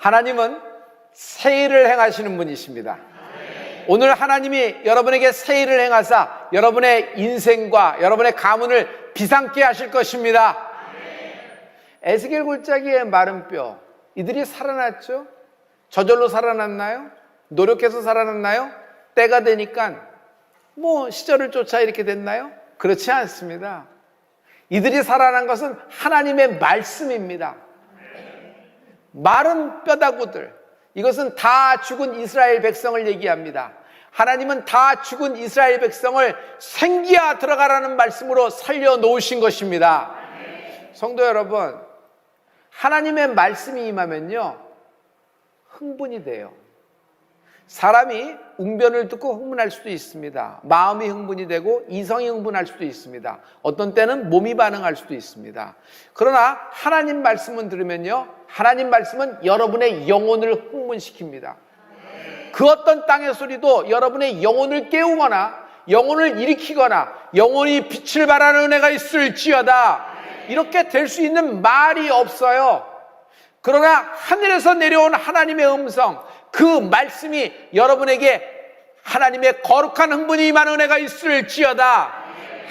하나님은 새 일을 행하시는 분이십니다. 오늘 하나님이 여러분에게 새 일을 행하사 여러분의 인생과 여러분의 가문을 비상케 하실 것입니다. 에스겔 골짜기의 마른 뼈, 이들이 살아났죠? 저절로 살아났나요? 노력해서 살아났나요? 때가 되니까 시절을 쫓아 이렇게 됐나요? 그렇지 않습니다. 이들이 살아난 것은 하나님의 말씀입니다. 마른 뼈다구들, 이것은 다 죽은 이스라엘 백성을 얘기합니다. 하나님은 다 죽은 이스라엘 백성을 생기야 들어가라는 말씀으로 살려놓으신 것입니다. 성도 여러분, 하나님의 말씀이 임하면요 흥분이 돼요. 사람이 웅변을 듣고 흥분할 수도 있습니다. 마음이 흥분이 되고 이성이 흥분할 수도 있습니다. 어떤 때는 몸이 반응할 수도 있습니다. 그러나 하나님 말씀은 들으면요, 하나님 말씀은 여러분의 영혼을 흥분시킵니다. 그 어떤 땅의 소리도 여러분의 영혼을 깨우거나 영혼을 일으키거나 영혼이 빛을 발하는 은혜가 있을지어다, 이렇게 될 수 있는 말이 없어요. 그러나 하늘에서 내려온 하나님의 음성, 그 말씀이 여러분에게 하나님의 거룩한 흥분이 임하는 은혜가 있을지어다.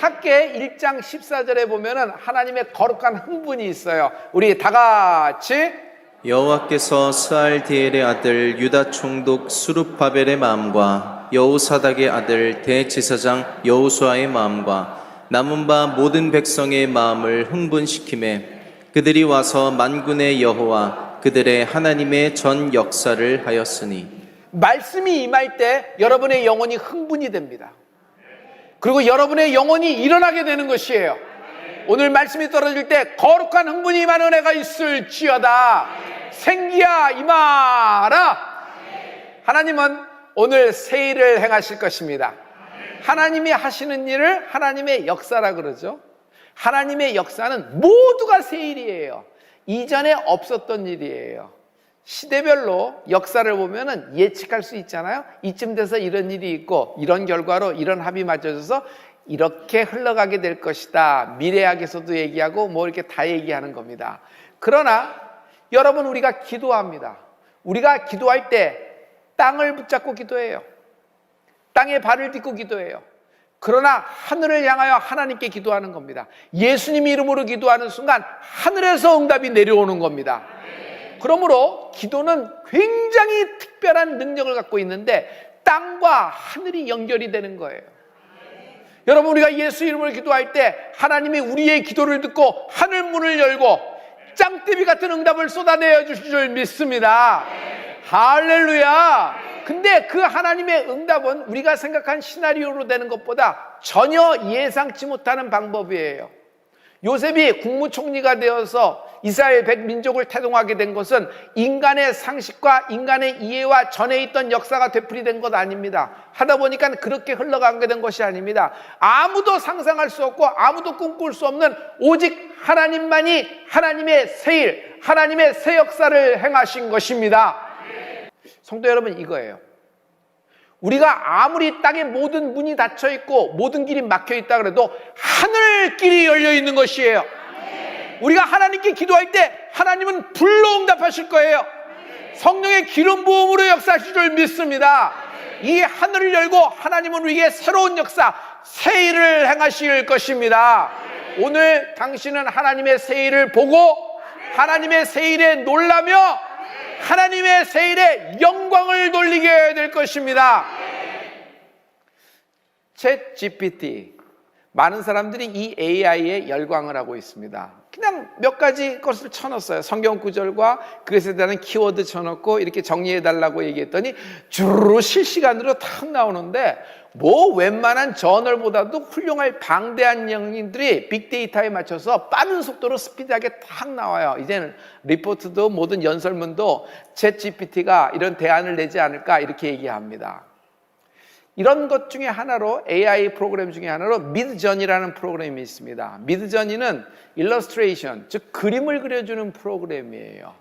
학개 1장 14절에 보면은 하나님의 거룩한 흥분이 있어요. 우리 다 같이, 여호와께서 스알디엘의 아들 유다 총독 수룹바벨의 마음과 여호사닥의 아들 대제사장 여호수아의 마음과 남은 바 모든 백성의 마음을 흥분시키매 그들이 와서 만군의 여호와 그들의 하나님의 전 역사를 하였으니. 말씀이 임할 때 여러분의 영혼이 흥분이 됩니다. 그리고 여러분의 영혼이 일어나게 되는 것이에요. 오늘 말씀이 떨어질 때 거룩한 흥분이 임하는 은혜가 있을지어다. 생기야 임하라. 하나님은 오늘 새 일을 행하실 것입니다. 하나님이 하시는 일을 하나님의 역사라 그러죠. 하나님의 역사는 모두가 새 일이에요. 이전에 없었던 일이에요. 시대별로 역사를 보면은 예측할 수 있잖아요. 이쯤 돼서 이런 일이 있고 이런 결과로 이런 합이 맞춰져서 이렇게 흘러가게 될 것이다. 미래학에서도 얘기하고 이렇게 다 얘기하는 겁니다. 그러나 여러분, 우리가 기도합니다. 우리가 기도할 때 땅을 붙잡고 기도해요. 땅에 발을 딛고 기도해요. 그러나 하늘을 향하여 하나님께 기도하는 겁니다. 예수님 이름으로 기도하는 순간 하늘에서 응답이 내려오는 겁니다. 그러므로 기도는 굉장히 특별한 능력을 갖고 있는데 땅과 하늘이 연결이 되는 거예요. 여러분, 우리가 예수 이름으로 기도할 때 하나님이 우리의 기도를 듣고 하늘 문을 열고 짱떼비 같은 응답을 쏟아내어 주실 줄 믿습니다. 할렐루야. 근데 그 하나님의 응답은 우리가 생각한 시나리오로 되는 것보다 전혀 예상치 못하는 방법이에요. 요셉이 국무총리가 되어서 이스라엘 백민족을 태동하게 된 것은 인간의 상식과 인간의 이해와 전에 있던 역사가 되풀이된 것 아닙니다. 하다 보니까 그렇게 흘러가게 된 것이 아닙니다. 아무도 상상할 수 없고 아무도 꿈꿀 수 없는 오직 하나님만이 하나님의 새 일, 하나님의 새 역사를 행하신 것입니다. 성도 여러분, 이거예요. 우리가 아무리 땅에 모든 문이 닫혀 있고 모든 길이 막혀 있다 그래도 하늘 길이 열려 있는 것이에요. 우리가 하나님께 기도할 때 하나님은 불로 응답하실 거예요. 성령의 기름 부음으로 역사하실 줄 믿습니다. 이 하늘을 열고 하나님은 우리에게 새로운 역사, 새 일을 행하실 것입니다. 오늘 당신은 하나님의 새 일을 보고 하나님의 새 일에 놀라며 하나님의 새 일에 영광을 돌리게 될 것입니다. 챗 GPT, 많은 사람들이 이 AI에 열광을 하고 있습니다. 그냥 몇 가지 것을 쳐넣었어요. 성경 구절과 그것에 대한 키워드 쳐넣고 이렇게 정리해달라고 얘기했더니 주르르 실시간으로 탁 나오는데 웬만한 저널보다도 훌륭할 방대한 영인들이 빅데이터에 맞춰서 빠른 속도로 스피드하게 탁 나와요. 이제는 리포트도 모든 연설문도 챗 GPT가 이런 대안을 내지 않을까 이렇게 얘기합니다. 이런 것 중에 하나로, AI 프로그램 중에 하나로 미드저니라는 프로그램이 있습니다. 미드저니는 일러스트레이션, 즉 그림을 그려주는 프로그램이에요.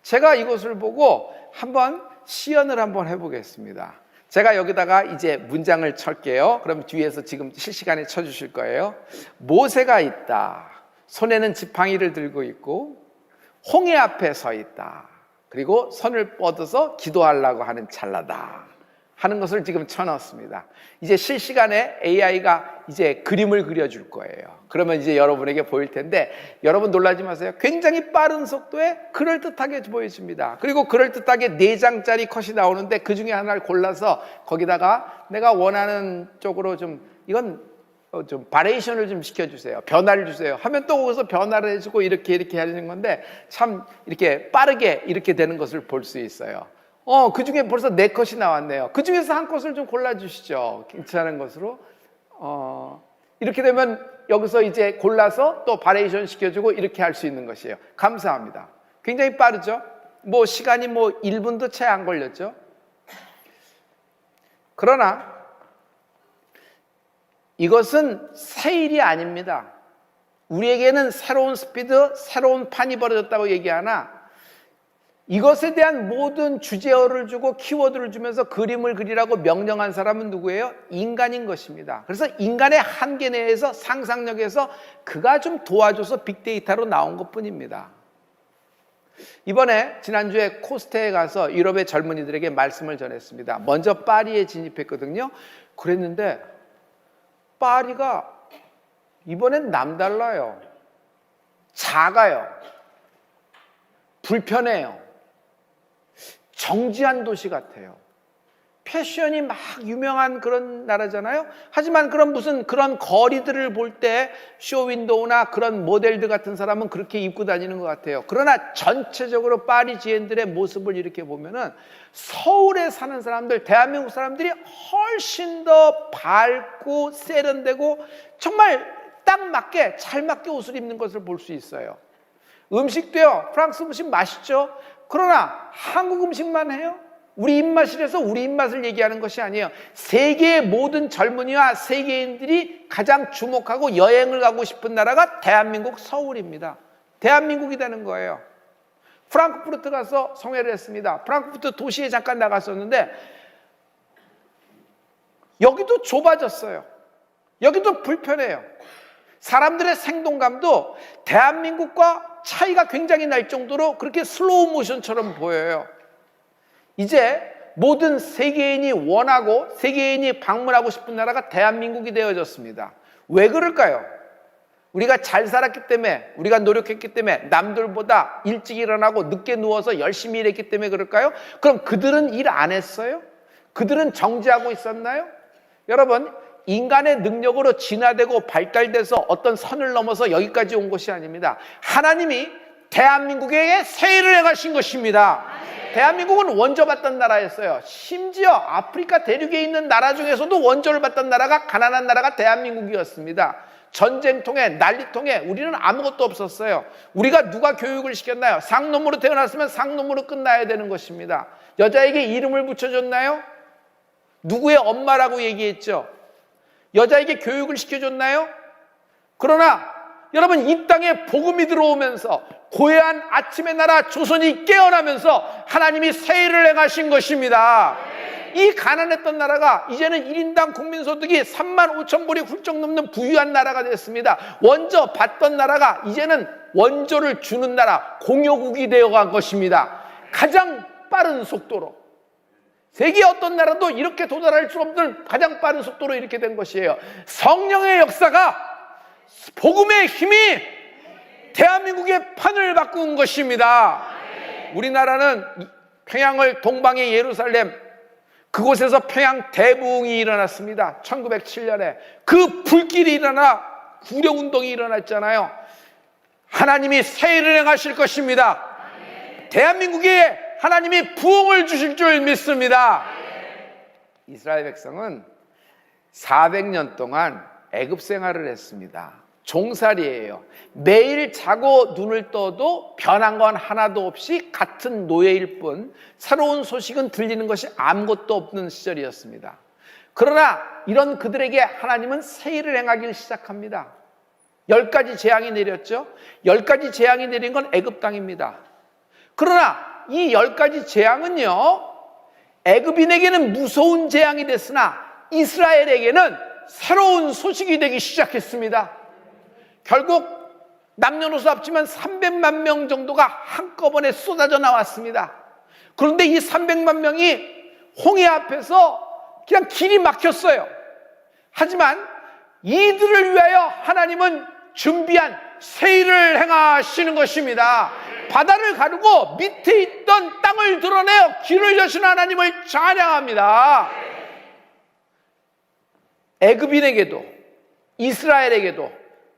제가 이것을 보고 한번 시연을 한번 해보겠습니다. 제가 여기다가 이제 문장을 칠게요. 그럼 뒤에서 지금 실시간에 쳐주실 거예요. 모세가 있다. 손에는 지팡이를 들고 있고 홍해 앞에 서 있다. 그리고 손을 뻗어서 기도하려고 하는 찰나다 하는 것을 지금 쳐넣었습니다. 이제 실시간에 AI가 이제 그림을 그려줄 거예요. 그러면 이제 여러분에게 보일 텐데, 여러분 놀라지 마세요. 굉장히 빠른 속도에 그럴듯하게 보여집니다. 그리고 그럴듯하게 4장짜리 컷이 나오는데 그 중에 하나를 골라서 거기다가 내가 원하는 쪽으로 이건 좀 바리에이션을 좀 시켜주세요. 변화를 주세요. 하면 또 거기서 변화를 해주고 이렇게 하는 건데, 참 이렇게 빠르게 이렇게 되는 것을 볼 수 있어요. 그 중에 벌써 4컷이 나왔네요. 그 중에서 한 컷을 좀 골라주시죠. 괜찮은 것으로. 이렇게 되면 여기서 이제 골라서 또 바리에이션 시켜주고 이렇게 할 수 있는 것이에요. 감사합니다. 굉장히 빠르죠? 시간이 1분도 채 안 걸렸죠? 그러나 이것은 새 일이 아닙니다. 우리에게는 새로운 스피드, 새로운 판이 벌어졌다고 얘기하나, 이것에 대한 모든 주제어를 주고 키워드를 주면서 그림을 그리라고 명령한 사람은 누구예요? 인간인 것입니다. 그래서 인간의 한계 내에서, 상상력에서 그가 좀 도와줘서 빅데이터로 나온 것뿐입니다. 이번에 지난주에 코스테에 가서 유럽의 젊은이들에게 말씀을 전했습니다. 먼저 파리에 진입했거든요. 그랬는데 파리가 이번엔 남달라요. 작아요. 불편해요. 정지한 도시 같아요. 패션이 막 유명한 그런 나라잖아요. 하지만 그런 거리들을 볼 때 쇼윈도우나 그런 모델들 같은 사람은 그렇게 입고 다니는 것 같아요. 그러나 전체적으로 파리지엔들의 모습을 이렇게 보면은 서울에 사는 사람들, 대한민국 사람들이 훨씬 더 밝고 세련되고 정말 딱 맞게, 잘 맞게 옷을 입는 것을 볼 수 있어요. 음식도요, 프랑스 음식 맛있죠? 그러나 한국 음식만 해요? 우리 입맛이라서 우리 입맛을 얘기하는 것이 아니에요. 세계의 모든 젊은이와 세계인들이 가장 주목하고 여행을 가고 싶은 나라가 대한민국 서울입니다. 대한민국이 되는 거예요. 프랑크푸르트 가서 성회를 했습니다. 프랑크푸르트 도시에 잠깐 나갔었는데 여기도 좁아졌어요. 여기도 불편해요. 사람들의 생동감도 대한민국과 차이가 굉장히 날 정도로 그렇게 슬로우 모션처럼 보여요. 이제 모든 세계인이 원하고 세계인이 방문하고 싶은 나라가 대한민국이 되어졌습니다. 왜 그럴까요? 우리가 잘 살았기 때문에, 우리가 노력했기 때문에, 남들보다 일찍 일어나고 늦게 누워서 열심히 일했기 때문에 그럴까요? 그럼 그들은 일 안 했어요? 그들은 정지하고 있었나요? 여러분, 인간의 능력으로 진화되고 발달돼서 어떤 선을 넘어서 여기까지 온 것이 아닙니다. 하나님이 대한민국에게 새 일을 행하신 것입니다. 대한민국은 원조받던 나라였어요. 심지어 아프리카 대륙에 있는 나라 중에서도 원조를 받던 나라가, 가난한 나라가 대한민국이었습니다. 전쟁통에, 난리통에 우리는 아무것도 없었어요. 우리가 누가 교육을 시켰나요? 상놈으로 태어났으면 상놈으로 끝나야 되는 것입니다. 여자에게 이름을 붙여줬나요? 누구의 엄마라고 얘기했죠? 여자에게 교육을 시켜줬나요? 그러나 여러분, 이 땅에 복음이 들어오면서 고해한 아침의 나라 조선이 깨어나면서 하나님이 새 일을 행하신 것입니다. 이 가난했던 나라가 이제는 1인당 국민소득이 35,000불이 훌쩍 넘는 부유한 나라가 됐습니다. 원조 받던 나라가 이제는 원조를 주는 나라, 공여국이 되어간 것입니다. 가장 빠른 속도로. 세계 어떤 나라도 이렇게 도달할 수 없는 가장 빠른 속도로 이렇게 된 것이에요. 성령의 역사가, 복음의 힘이 대한민국의 판을 바꾼 것입니다. 우리나라는 평양을 동방의 예루살렘, 그곳에서 평양 대부흥이 일어났습니다. 1907년에 그 불길이 일어나 구려운동이 일어났잖아요. 하나님이 새 일을 행하실 것입니다. 대한민국에 하나님이 부흥을 주실 줄 믿습니다. 이스라엘 백성은 400년 동안 애굽 생활을 했습니다. 종살이에요. 매일 자고 눈을 떠도 변한 건 하나도 없이 같은 노예일 뿐 새로운 소식은 들리는 것이 아무것도 없는 시절이었습니다. 그러나 이런 그들에게 하나님은 새 일을 행하기 시작합니다. 10가지 재앙이 내렸죠. 10가지 재앙이 내린 건 애굽 땅입니다. 그러나 이 10가지 재앙은요, 애굽인에게는 무서운 재앙이 됐으나 이스라엘에게는 새로운 소식이 되기 시작했습니다. 결국 남녀노소 합치면 300만 명 정도가 한꺼번에 쏟아져 나왔습니다. 그런데 이 300만 명이 홍해 앞에서 그냥 길이 막혔어요. 하지만 이들을 위하여 하나님은 준비한 새 일을 행하시는 것입니다. 바다를 가르고 밑에 있던 땅을 드러내어 길을 여신 하나님을 찬양합니다. 애굽인에게도 이스라엘에게도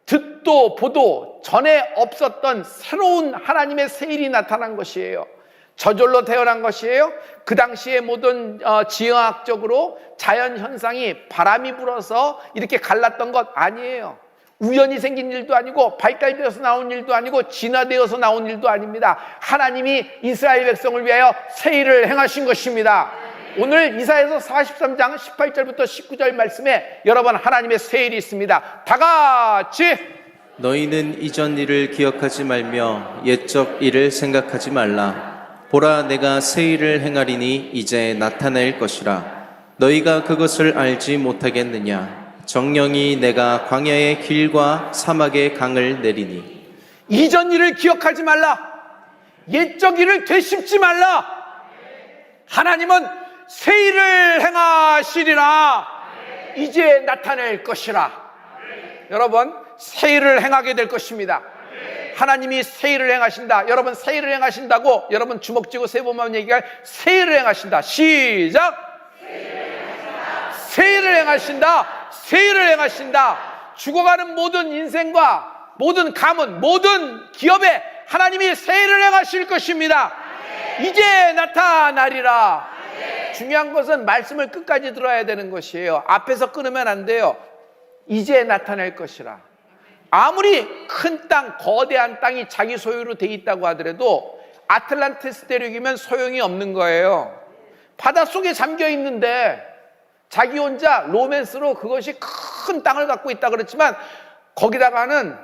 듣도 보도 전에 없었던 새로운 하나님의 새 일이 나타난 것이에요. 저절로 태어난 것이에요. 그 당시에 모든 지형학적으로 자연 현상이 바람이 불어서 이렇게 갈랐던 것 아니에요. 우연히 생긴 일도 아니고 발달되어서 나온 일도 아니고 진화되어서 나온 일도 아닙니다. 하나님이 이스라엘 백성을 위하여 새 일을 행하신 것입니다. 오늘 이사야서 43장 18절부터 19절 말씀에 여러분 하나님의 새 일이 있습니다. 다 같이 너희는 이전 일을 기억하지 말며 옛적 일을 생각하지 말라. 보라, 내가 새 일을 행하리니 이제 나타낼 것이라. 너희가 그것을 알지 못하겠느냐? 정령이 내가 광야의 길과 사막의 강을 내리니. 이전 일을 기억하지 말라. 옛적 일을 되씹지 말라. 하나님은 새 일을 행하시리라. 이제 나타낼 것이라. 여러분, 새 일을 행하게 될 것입니다. 하나님이 새 일을 행하신다. 여러분, 새 일을 행하신다고 여러분 주먹 쥐고 세 번만 얘기할 새 일을 행하신다. 시작. 새 일을 행하신다. 새 일을 행하신다. 죽어가는 모든 인생과 모든 가문, 모든 기업에 하나님이 새 일을 행하실 것입니다. 이제 나타나리라. 중요한 것은 말씀을 끝까지 들어야 되는 것이에요. 앞에서 끊으면 안 돼요. 이제 나타낼 것이라. 아무리 큰 땅, 거대한 땅이 자기 소유로 돼 있다고 하더라도 아틀란티스 대륙이면 소용이 없는 거예요. 바닷속에 잠겨 있는데 자기 혼자 로맨스로 그것이 큰 땅을 갖고 있다 그렇지만 거기다가는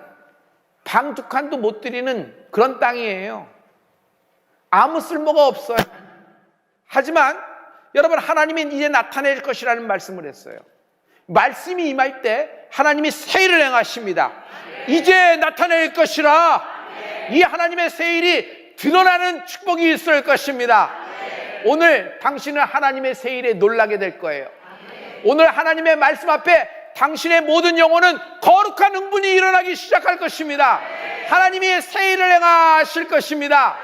방 두 칸도 못 들이는 그런 땅이에요. 아무 쓸모가 없어요. 하지만 여러분, 하나님이 이제 나타낼 것이라는 말씀을 했어요. 말씀이 임할 때 하나님이 새 일을 행하십니다. 이제 나타낼 것이라. 이 하나님의 새 일이 드러나는 축복이 있을 것입니다. 오늘 당신은 하나님의 새 일에 놀라게 될 거예요. 오늘 하나님의 말씀 앞에 당신의 모든 영혼은 거룩한 흥분이 일어나기 시작할 것입니다. 하나님이 새 일을 행하실 것입니다.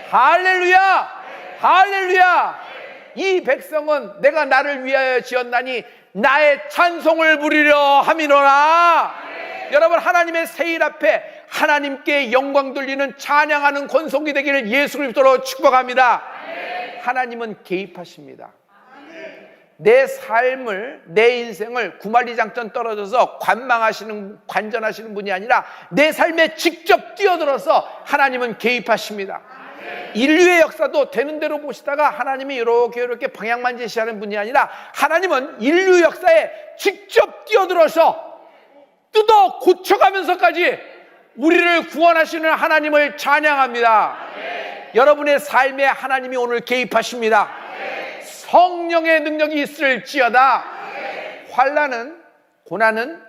할렐루야! 할렐루야! 이 백성은 내가 나를 위하여 지었나니 나의 찬송을 부리려 함이로라. 여러분, 하나님의 새 일 앞에 하나님께 영광 돌리는 찬양하는 권속이 되기를 예수 그리스도로 축복합니다. 하나님은 개입하십니다. 내 삶을, 내 인생을 구만리장전 떨어져서 관전하시는 분이 아니라 내 삶에 직접 뛰어들어서 하나님은 개입하십니다. 인류의 역사도 되는 대로 보시다가 하나님이 이렇게 방향만 제시하는 분이 아니라 하나님은 인류 역사에 직접 뛰어들어서 뜯어 고쳐가면서까지 우리를 구원하시는 하나님을 찬양합니다. 여러분의 삶에 하나님이 오늘 개입하십니다. 성령의 능력이 있을지어다. 환난은, 고난은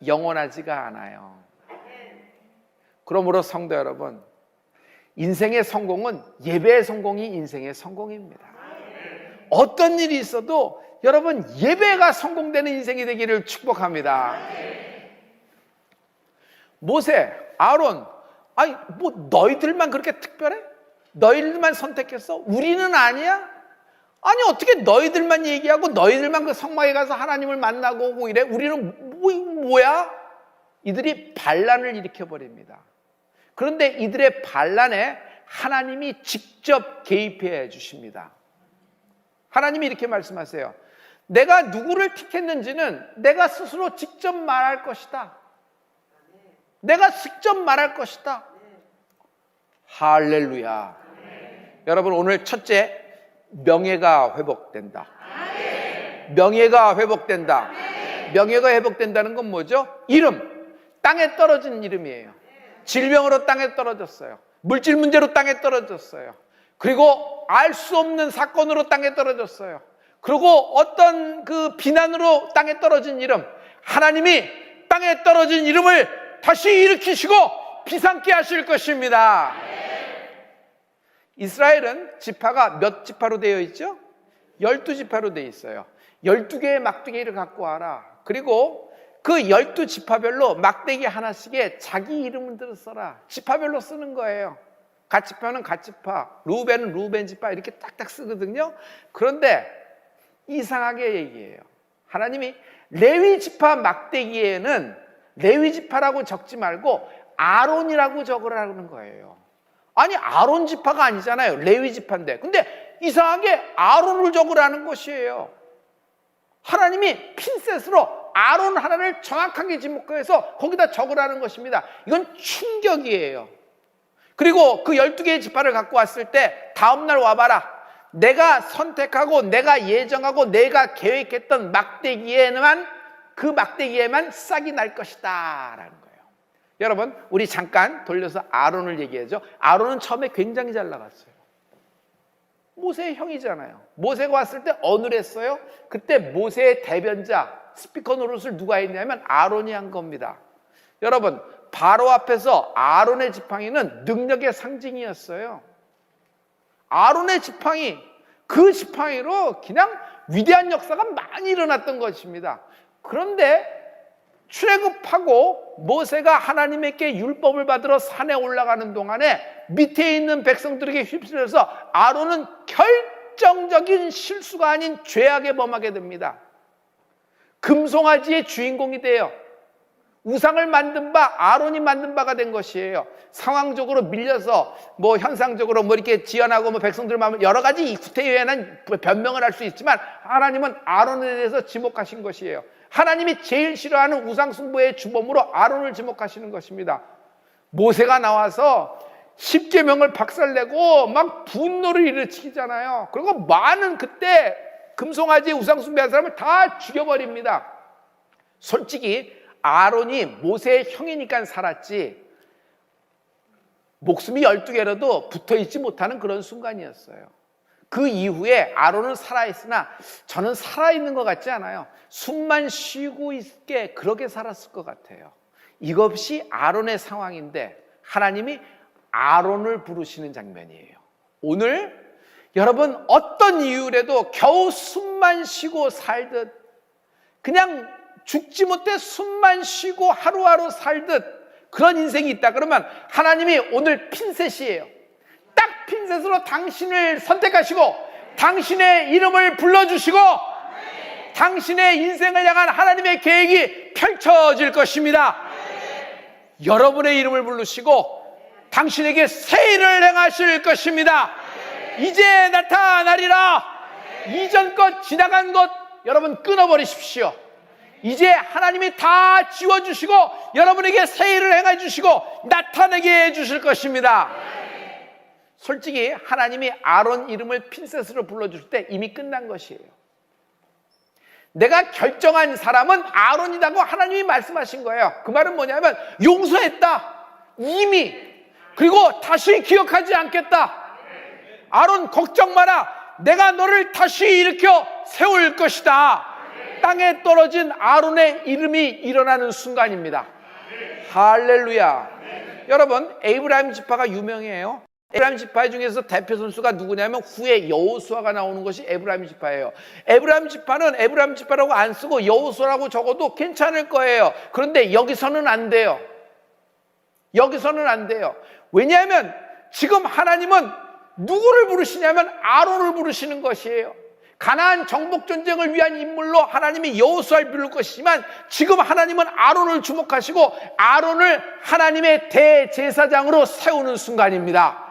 영원하지가 않아요. 그러므로 성도 여러분, 인생의 성공은 예배의 성공이 인생의 성공입니다. 어떤 일이 있어도 여러분 예배가 성공되는 인생이 되기를 축복합니다. 모세, 아론, 아니 뭐 너희들만 그렇게 특별해? 너희들만 선택했어? 우리는 아니야? 아니 어떻게 너희들만 얘기하고 너희들만 그 성막에 가서 하나님을 만나고 오고 이래? 우리는 뭐야? 이들이 반란을 일으켜버립니다. 그런데 이들의 반란에 하나님이 직접 개입해 주십니다. 하나님이 이렇게 말씀하세요. 내가 누구를 택했는지는 내가 스스로 직접 말할 것이다. 내가 직접 말할 것이다. 할렐루야. 여러분, 오늘 첫째, 명예가 회복된다. 명예가 회복된다. 명예가 회복된다는 건 뭐죠? 이름, 땅에 떨어진 이름이에요. 질병으로 땅에 떨어졌어요. 물질 문제로 땅에 떨어졌어요. 그리고 알 수 없는 사건으로 땅에 떨어졌어요. 그리고 어떤 그 비난으로 땅에 떨어진 이름, 하나님이 땅에 떨어진 이름을 다시 일으키시고 비상케 하실 것입니다. 이스라엘은 지파가 몇 지파로 되어 있죠? 12지파로 되어 있어요. 12개의 막대기를 갖고 와라. 그리고 그 12지파별로 막대기 하나씩에 자기 이름을 써라. 지파별로 쓰는 거예요. 갓지파는 갓지파, 루벤은 루벤지파 이렇게 딱딱 쓰거든요. 그런데 이상하게 얘기해요. 하나님이 레위지파 막대기에는 레위지파라고 적지 말고 아론이라고 적으라는 거예요. 아니 아론 지파가 아니잖아요. 레위지파인데. 근데 이상하게 아론을 적으라는 것이에요. 하나님이 핀셋으로 아론 하나를 정확하게 지목해서 거기다 적으라는 것입니다. 이건 충격이에요. 그리고 그 12개의 지파를 갖고 왔을 때 다음날 와봐라. 내가 선택하고 내가 예정하고 내가 계획했던 막대기에만 그 막대기에만 싹이 날 것이다 라는 거예요. 여러분 우리 잠깐 돌려서 아론을 얘기하죠. 아론은 처음에 굉장히 잘 나갔어요. 모세의 형이잖아요. 모세가 왔을 때 어느 했어요? 그때 모세의 대변자 스피커 노릇을 누가 했냐면 아론이 한 겁니다. 여러분 바로 앞에서 아론의 지팡이는 능력의 상징이었어요. 아론의 지팡이, 그 지팡이로 그냥 위대한 역사가 많이 일어났던 것입니다. 그런데 출애굽하고 모세가 하나님께 율법을 받으러 산에 올라가는 동안에 밑에 있는 백성들에게 휩쓸려서 아론은 결정적인 실수가 아닌 죄악에 범하게 됩니다. 금송아지의 주인공이 돼요. 우상을 만든 바 아론이 만든 바가 된 것이에요. 상황적으로 밀려서 뭐 현상적으로 뭐 이렇게 지연하고 뭐 백성들 마음을 여러 가지 구태여에는 변명을 할 수 있지만 하나님은 아론에 대해서 지목하신 것이에요. 하나님이 제일 싫어하는 우상 숭배의 주범으로 아론을 지목하시는 것입니다. 모세가 나와서 10계명을 박살내고 막 분노를 일으키잖아요. 그리고 많은 그때 금송아지 우상 숭배한 사람을 다 죽여버립니다. 솔직히 아론이 모세의 형이니까 살았지 목숨이 12개라도 붙어있지 못하는 그런 순간이었어요. 그 이후에 아론은 살아있으나 저는 살아있는 것 같지 않아요. 숨만 쉬고 있게 그렇게 살았을 것 같아요. 이것이 아론의 상황인데 하나님이 아론을 부르시는 장면이에요. 오늘 여러분 어떤 이유라도 겨우 숨만 쉬고 살듯 그냥 죽지 못해 숨만 쉬고 하루하루 살듯 그런 인생이 있다 그러면 하나님이 오늘 핀셋이에요. 딱 핀셋으로 당신을 선택하시고 당신의 이름을 불러주시고 당신의 인생을 향한 하나님의 계획이 펼쳐질 것입니다. 여러분의 이름을 부르시고 당신에게 새 일을 행하실 것입니다. 이제 나타나리라. 이전 것 지나간 것 여러분 끊어버리십시오. 이제 하나님이 다 지워주시고 여러분에게 새 일을 행해 주시고 나타내게 해주실 것입니다. 솔직히 하나님이 아론 이름을 핀셋으로 불러줄 때 이미 끝난 것이에요. 내가 결정한 사람은 아론이라고 하나님이 말씀하신 거예요. 그 말은 뭐냐면 용서했다 이미. 그리고 다시 기억하지 않겠다. 아론 걱정 마라. 내가 너를 다시 일으켜 세울 것이다. 땅에 떨어진 아론의 이름이 일어나는 순간입니다. 할렐루야. 여러분 에이브라임 지파가 유명해요. 에브라임 지파 중에서 대표 선수가 누구냐면 후에 여호수아가 나오는 것이 에브라임 지파예요. 에브라임 지파는 에브라임 지파라고 안 쓰고 여호수아라고 적어도 괜찮을 거예요. 그런데 여기서는 안 돼요. 여기서는 안 돼요. 왜냐하면 지금 하나님은 누구를 부르시냐면 아론을 부르시는 것이에요. 가나안 정복 전쟁을 위한 인물로 하나님이 여호수아를 부를 것이지만 지금 하나님은 아론을 주목하시고 아론을 하나님의 대제사장으로 세우는 순간입니다.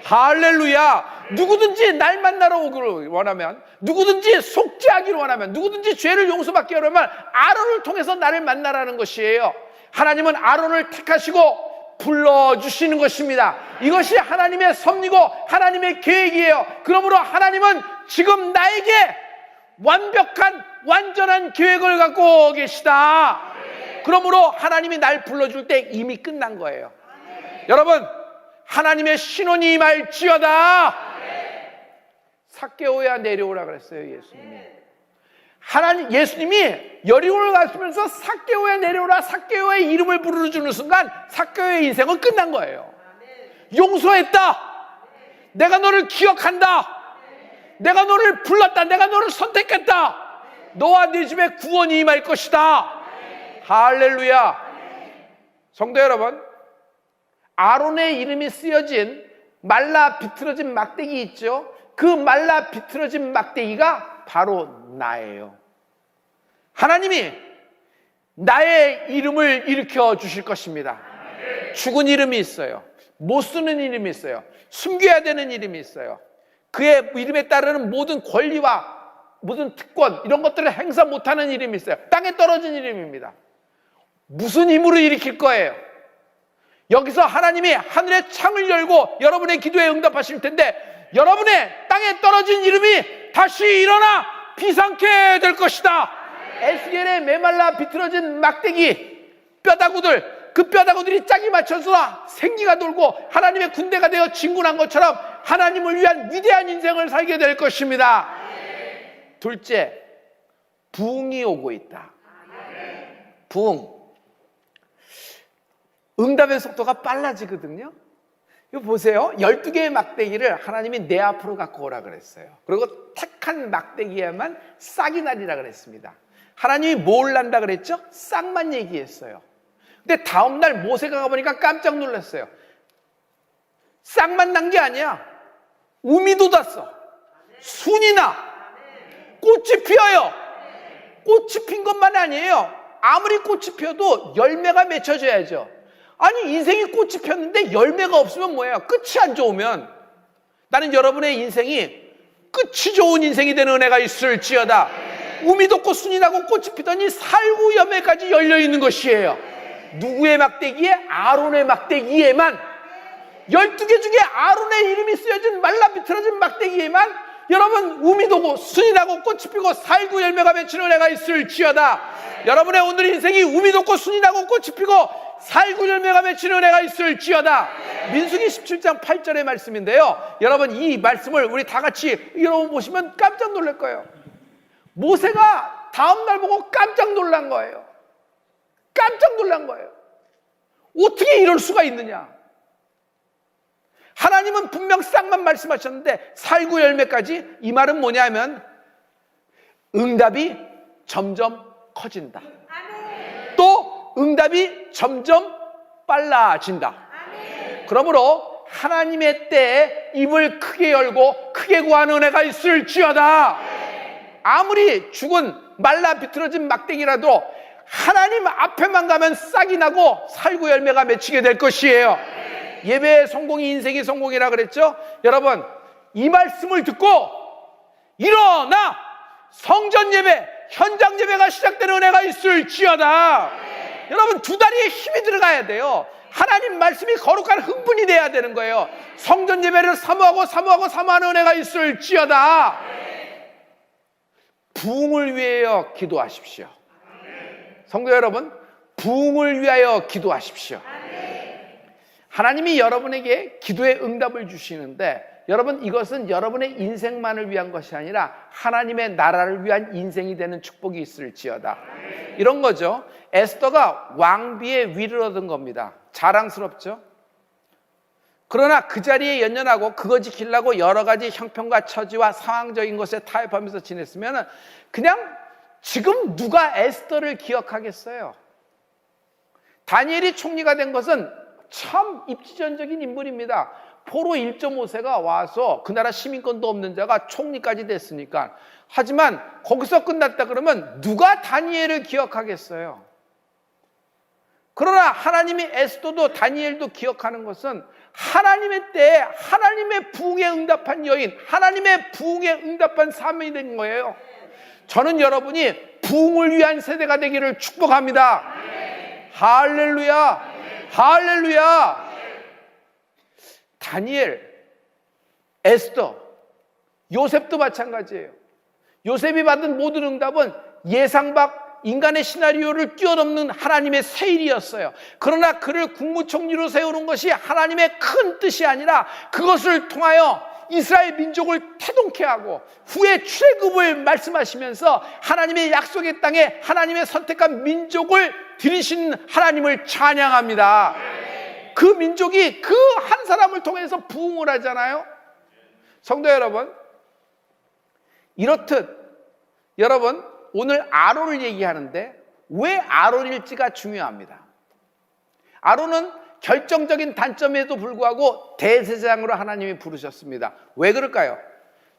할렐루야. 누구든지 날 만나러 오기를 원하면, 누구든지 속죄하기를 원하면, 누구든지 죄를 용서받기 원하면 아론을 통해서 나를 만나라는 것이에요. 하나님은 아론을 택하시고 불러주시는 것입니다. 이것이 하나님의 섭리고 하나님의 계획이에요. 그러므로 하나님은 지금 나에게 완벽한 완전한 계획을 갖고 계시다. 그러므로 하나님이 날 불러줄 때 이미 끝난 거예요. 여러분 하나님의 신혼이 임할지어다. 삭개오야 내려오라 그랬어요. 예수님이 여리고를 가시면서 삭개오야 내려오라 삭개오의 이름을 부르주는 순간 삭개오의 인생은 끝난 거예요. 용서했다. 내가 너를 기억한다. 내가 너를 불렀다. 내가 너를 선택했다. 너와 네 집에 구원이 임할 것이다. 할렐루야. 성도 여러분, 아론의 이름이 쓰여진 말라 비틀어진 막대기 있죠? 그 말라 비틀어진 막대기가 바로 나예요. 하나님이 나의 이름을 일으켜 주실 것입니다. 죽은 이름이 있어요. 못 쓰는 이름이 있어요. 숨겨야 되는 이름이 있어요. 그의 이름에 따르는 모든 권리와 모든 특권 이런 것들을 행사 못하는 이름이 있어요. 땅에 떨어진 이름입니다. 무슨 힘으로 일으킬 거예요? 여기서 하나님이 하늘의 창을 열고 여러분의 기도에 응답하실 텐데, 여러분의 땅에 떨어진 이름이 다시 일어나 비상케 될 것이다. 에스겔의 메말라 비틀어진 막대기 뼈다구들, 그 뼈다구들이 짝이 맞춰서 생기가 돌고 하나님의 군대가 되어 진군한 것처럼 하나님을 위한 위대한 인생을 살게 될 것입니다. 둘째, 부흥이 오고 있다. 부흥. 응답의 속도가 빨라지거든요. 이거 보세요. 12개의 막대기를 하나님이 내 앞으로 갖고 오라 그랬어요. 그리고 택한 막대기에만 싹이 나리라 그랬습니다. 하나님이 뭘 난다 그랬죠? 싹만 얘기했어요. 근데 다음날 모세가 가보니까 깜짝 놀랐어요. 싹만 난 게 아니야. 우미 돋았어. 순이 나. 꽃이 피어요. 꽃이 핀 것만 아니에요. 아무리 꽃이 피어도 열매가 맺혀져야죠. 아니, 인생이 꽃이 폈는데 열매가 없으면 뭐예요? 끝이 안 좋으면. 나는 여러분의 인생이 끝이 좋은 인생이 되는 은혜가 있을지어다. 우미 돋고 순이 나고 꽃이 피더니 살구 열매까지 열려있는 것이에요. 누구의 막대기에? 아론의 막대기에만. 12개 중에 아론의 이름이 쓰여진 말라 비틀어진 막대기에만 여러분 우미 돋고 순이 나고 꽃이 피고 살구 열매가 맺히는 은혜가 있을지어다. 여러분의 오늘 인생이 우미 돋고 순이 나고 꽃이 피고 살구 열매가 맺히는 은혜가 있을지어다. 민수기 17장 8절의 말씀인데요, 여러분 이 말씀을 우리 다 같이 여러분 보시면 깜짝 놀랄 거예요. 모세가 다음날 보고 깜짝 놀란 거예요. 깜짝 놀란 거예요. 어떻게 이럴 수가 있느냐. 하나님은 분명 싹만 말씀하셨는데 살구 열매까지. 이 말은 뭐냐면 응답이 점점 커진다. 또 응답이 점점 빨라진다. 그러므로 하나님의 때에 입을 크게 열고 크게 구하는 은혜가 있을지어다. 아무리 죽은 말라 비틀어진 막대기라도 하나님 앞에만 가면 싹이 나고 살구 열매가 맺히게 될 것이에요. 예배의 성공이 인생의 성공이라 그랬죠? 여러분, 이 말씀을 듣고 일어나 성전 예배, 현장 예배가 시작되는 은혜가 있을지어다. 여러분, 두 다리에 힘이 들어가야 돼요. 하나님 말씀이 거룩한 흥분이 돼야 되는 거예요. 성전 예배를 사모하는 은혜가 있을지어다. 부흥을 위하여 기도하십시오. 성도 여러분, 부흥을 위하여 기도하십시오. 하나님이 여러분에게 기도의 응답을 주시는데, 여러분 이것은 여러분의 인생만을 위한 것이 아니라 하나님의 나라를 위한 인생이 되는 축복이 있을지어다. 이런 거죠. 에스더가 왕비의 위를 얻은 겁니다. 자랑스럽죠. 그러나 그 자리에 연연하고 그거 지키려고 여러 가지 형편과 처지와 상황적인 것에 타협하면서 지냈으면 그냥 지금 누가 에스더를 기억하겠어요. 다니엘이 총리가 된 것은 참 입지전적인 인물입니다. 포로 1.5세가 와서 그 나라 시민권도 없는 자가 총리까지 됐으니까. 하지만 거기서 끝났다 그러면 누가 다니엘을 기억하겠어요? 그러나 하나님이 에스더도 다니엘도 기억하는 것은 하나님의 때에 하나님의 부흥에 응답한 여인, 하나님의 부흥에 응답한 삶이 된 거예요. 저는 여러분이 부흥을 위한 세대가 되기를 축복합니다. 할렐루야, 할렐루야. 다니엘, 에스더, 요셉도 마찬가지예요. 요셉이 받은 모든 응답은 예상 밖 인간의 시나리오를 뛰어넘는 하나님의 세일이었어요. 그러나 그를 국무총리로 세우는 것이 하나님의 큰 뜻이 아니라 그것을 통하여 이스라엘 민족을 태동케 하고 후에 출애굽을 말씀하시면서 하나님의 약속의 땅에 하나님의 선택한 민족을 들이신 하나님을 찬양합니다. 그 민족이 그 한 사람을 통해서 부흥을 하잖아요. 성도 여러분, 이렇듯 여러분 오늘 아론을 얘기하는데 왜 아론일지가 중요합니다. 아론은 결정적인 단점에도 불구하고 대제사장으로 하나님이 부르셨습니다. 왜 그럴까요?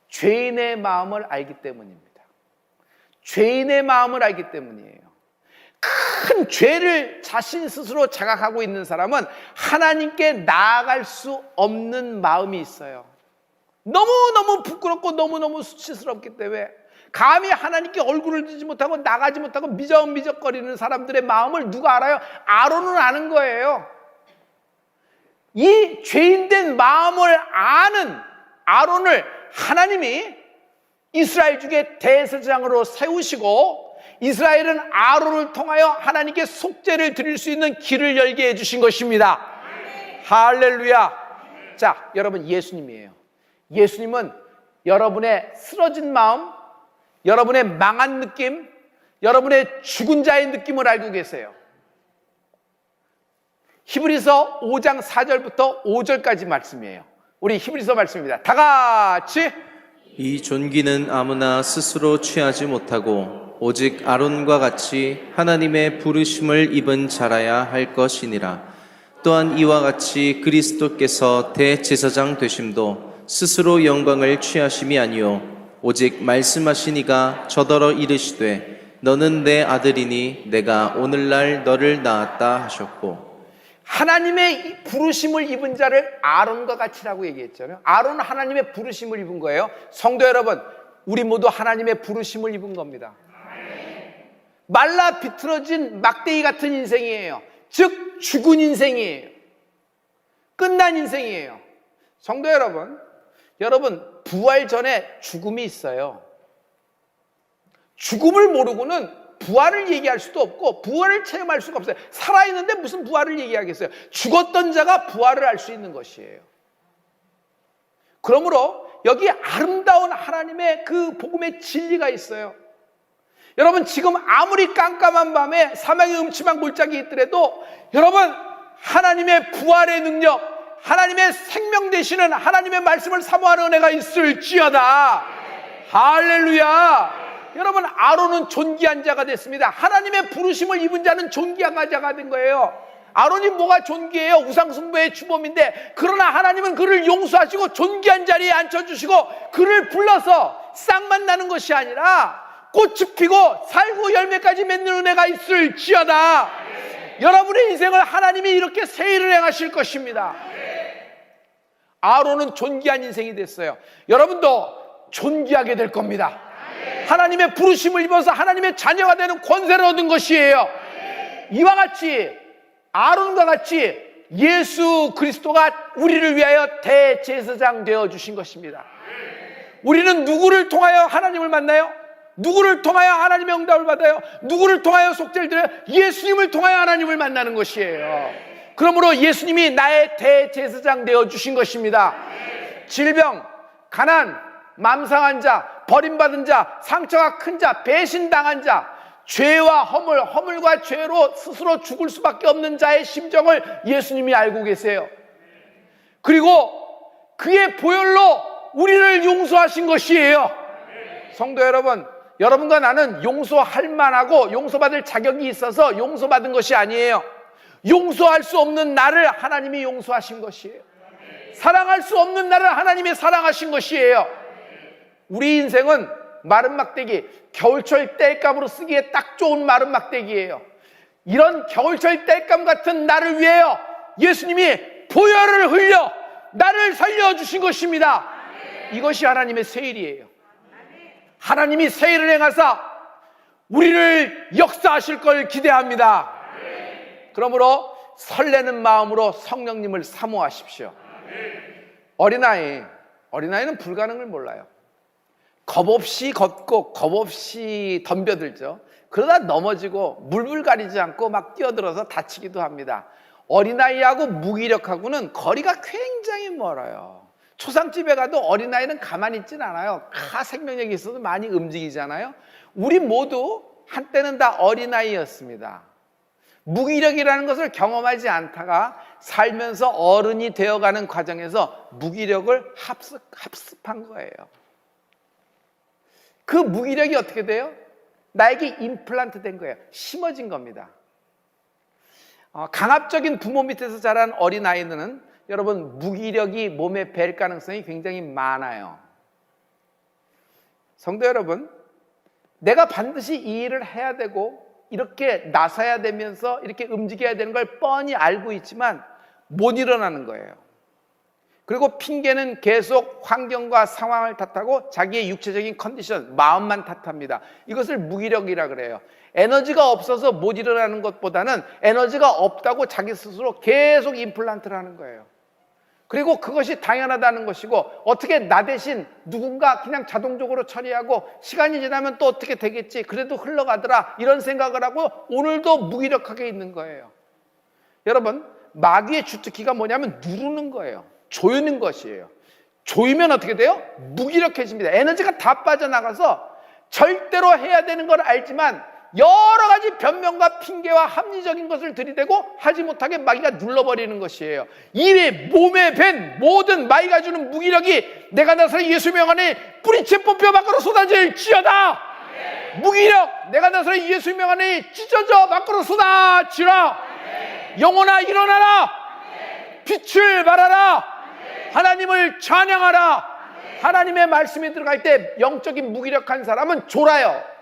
죄인의 마음을 알기 때문입니다. 죄인의 마음을 알기 때문이에요. 큰 죄를 자신 스스로 자각하고 있는 사람은 하나님께 나아갈 수 없는 마음이 있어요. 너무너무 부끄럽고 너무너무 수치스럽기 때문에 감히 하나님께 얼굴을 들지 못하고 나가지 못하고 미적미적거리는 사람들의 마음을 누가 알아요? 아론은 아는 거예요. 이 죄인된 마음을 아는 아론을 하나님이 이스라엘 중에 대제사장으로 세우시고 이스라엘은 아론을 통하여 하나님께 속죄를 드릴 수 있는 길을 열게 해주신 것입니다. 할렐루야. 자, 여러분, 예수님이에요. 예수님은 여러분의 쓰러진 마음, 여러분의 망한 느낌, 여러분의 죽은 자의 느낌을 알고 계세요. 히브리서 5장 4절부터 5절까지 말씀이에요. 우리 히브리서 말씀입니다. 다 같이. 이 존귀는 아무나 스스로 취하지 못하고 오직 아론과 같이 하나님의 부르심을 입은 자라야 할 것이니라. 또한 이와 같이 그리스도께서 대제사장 되심도 스스로 영광을 취하심이 아니요 오직 말씀하시니가 저더러 이르시되 너는 내 아들이니 내가 오늘날 너를 낳았다 하셨고. 하나님의 부르심을 입은 자를 아론과 같이라고 얘기했잖아요. 아론은 하나님의 부르심을 입은 거예요. 성도 여러분, 우리 모두 하나님의 부르심을 입은 겁니다. 말라 비틀어진 막대기 같은 인생이에요. 즉 죽은 인생이에요. 끝난 인생이에요. 성도 여러분, 부활 전에 죽음이 있어요. 죽음을 모르고는 부활을 얘기할 수도 없고 부활을 체험할 수가 없어요. 살아있는데 무슨 부활을 얘기하겠어요? 죽었던 자가 부활을 할 수 있는 것이에요. 그러므로 여기 아름다운 하나님의 그 복음의 진리가 있어요. 여러분, 지금 아무리 깜깜한 밤에 사막의 음침한 골짜기 있더라도 여러분, 하나님의 부활의 능력, 하나님의 생명 되시는 하나님의 말씀을 사모하는 은혜가 있을지어다. 할렐루야. 여러분, 아론은 존귀한 자가 됐습니다. 하나님의 부르심을 입은 자는 존귀한 자가 된 거예요. 아론이 뭐가 존귀해요? 우상숭배의 주범인데, 그러나 하나님은 그를 용서하시고 존귀한 자리에 앉혀주시고 그를 불러서 쌍만 나는 것이 아니라 꽃이 피고 살고 열매까지 맺는 은혜가 있을지어다. 여러분의 인생을 하나님이 이렇게 새 일을 행하실 것입니다. 아론은 존귀한 인생이 됐어요. 여러분도 존귀하게 될 겁니다. 하나님의 부르심을 입어서 하나님의 자녀가 되는 권세를 얻은 것이에요. 이와 같이 아론과 같이 예수 그리스도가 우리를 위하여 대제사장 되어주신 것입니다. 우리는 누구를 통하여 하나님을 만나요? 누구를 통하여 하나님의 응답을 받아요? 누구를 통하여 속죄를 드려요? 예수님을 통하여 하나님을 만나는 것이에요. 그러므로 예수님이 나의 대제사장 되어주신 것입니다. 질병, 가난, 맘상한 자, 버림받은 자, 상처가 큰 자, 배신당한 자, 죄와 허물과 죄로 스스로 죽을 수밖에 없는 자의 심정을 예수님이 알고 계세요. 그리고 그의 보혈로 우리를 용서하신 것이에요. 성도 여러분, 여러분과 나는 용서할 만하고 용서받을 자격이 있어서 용서받은 것이 아니에요. 용서할 수 없는 나를 하나님이 용서하신 것이에요. 사랑할 수 없는 나를 하나님이 사랑하신 것이에요. 우리 인생은 마른 막대기, 겨울철 땔감으로 쓰기에 딱 좋은 마른 막대기예요. 이런 겨울철 땔감 같은 나를 위하여 예수님이 보혈을 흘려 나를 살려주신 것입니다. 이것이 하나님의 새 일이에요. 하나님이 새 일을 행하사 우리를 역사하실 걸 기대합니다. 그러므로 설레는 마음으로 성령님을 사모하십시오. 어린아이는 불가능을 몰라요. 겁 없이 걷고 겁 없이 덤벼들죠. 그러다 넘어지고 물불 가리지 않고 막 뛰어들어서 다치기도 합니다. 어린아이하고 무기력하고는 거리가 굉장히 멀어요. 초상집에 가도 어린아이는 가만히 있진 않아요. 생명력이 있어도 많이 움직이잖아요. 우리 모두 한때는 다 어린아이였습니다. 무기력이라는 것을 경험하지 않다가 살면서 어른이 되어가는 과정에서 무기력을 합습한 거예요. 그 무기력이 어떻게 돼요? 나에게 임플란트 된 거예요. 심어진 겁니다. 강압적인 부모 밑에서 자란 어린아이들은 여러분 무기력이 몸에 뵐 가능성이 굉장히 많아요. 성도 여러분, 내가 반드시 이 일을 해야 되고 이렇게 나서야 되면서 이렇게 움직여야 되는 걸 뻔히 알고 있지만 못 일어나는 거예요. 그리고 핑계는 계속 환경과 상황을 탓하고 자기의 육체적인 컨디션, 마음만 탓합니다. 이것을 무기력이라 그래요. 에너지가 없어서 못 일어나는 것보다는 에너지가 없다고 자기 스스로 계속 임플란트를 하는 거예요. 그리고 그것이 당연하다는 것이고 어떻게 나 대신 누군가 그냥 자동적으로 처리하고 시간이 지나면 또 어떻게 되겠지, 그래도 흘러가더라, 이런 생각을 하고 오늘도 무기력하게 있는 거예요. 여러분, 마귀의 주특기가 뭐냐면 누르는 거예요. 조이는 것이에요. 조이면 어떻게 돼요? 무기력해집니다. 에너지가 다 빠져나가서 절대로 해야 되는 걸 알지만 여러 가지 변명과 핑계와 합리적인 것을 들이대고 하지 못하게 마귀가 눌러버리는 것이에요. 이 몸에 밴 모든 마귀가 주는 무기력이 내가 나서 예수 명 안에 뿌리채 뽑혀 밖으로 쏟아질지어다. 무기력, 내가 나서 예수 명 안에 찢어져 밖으로 쏟아지라. 영혼아 일어나라. 빛을 발하라. 하나님을 찬양하라. 하나님의 말씀이 들어갈 때 영적인 무기력한 사람은 졸아요.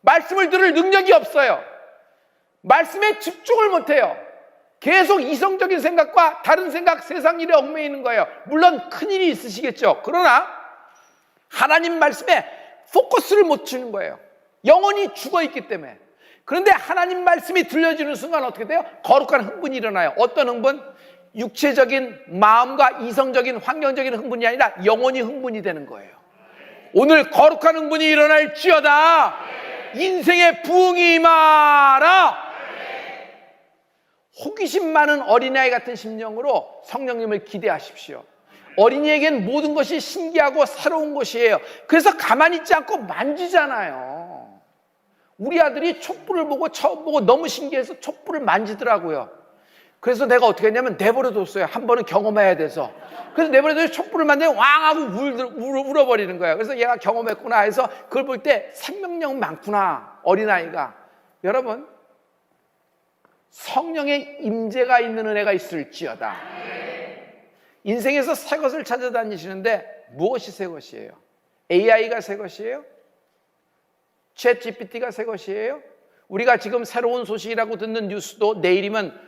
말씀을 들을 능력이 없어요. 말씀에 집중을 못해요. 계속 이성적인 생각과 다른 생각, 세상 일에 얽매이는 거예요. 물론 큰일이 있으시겠죠. 그러나 하나님 말씀에 포커스를 못 주는 거예요. 영혼이 죽어있기 때문에. 그런데 하나님 말씀이 들려주는 순간 어떻게 돼요? 거룩한 흥분이 일어나요. 어떤 흥분? 육체적인 마음과 이성적인 환경적인 흥분이 아니라 영혼이 흥분이 되는 거예요. 오늘 거룩한 흥분이 일어날지어다. 인생의 부흥이 임하라. 호기심 많은 어린아이 같은 심령으로 성령님을 기대하십시오. 어린이에겐 모든 것이 신기하고 새로운 것이에요. 그래서 가만히 있지 않고 만지잖아요. 우리 아들이 촛불을 보고 처음 보고 너무 신기해서 촛불을 만지더라고요. 그래서 내가 어떻게 했냐면 내버려뒀어요. 한 번은 경험해야 돼서. 그래서 내버려둬서 촛불을 만지면 왕 하고 울어버리는 거예요. 그래서 얘가 경험했구나 해서 그걸 볼 때 생명력 많구나, 어린아이가. 여러분, 성령의 임재가 있는 은혜가 있을지어다. 인생에서 새 것을 찾아다니시는데 무엇이 새 것이에요? AI가 새 것이에요? 챗 GPT가 새 것이에요? 우리가 지금 새로운 소식이라고 듣는 뉴스도 내일이면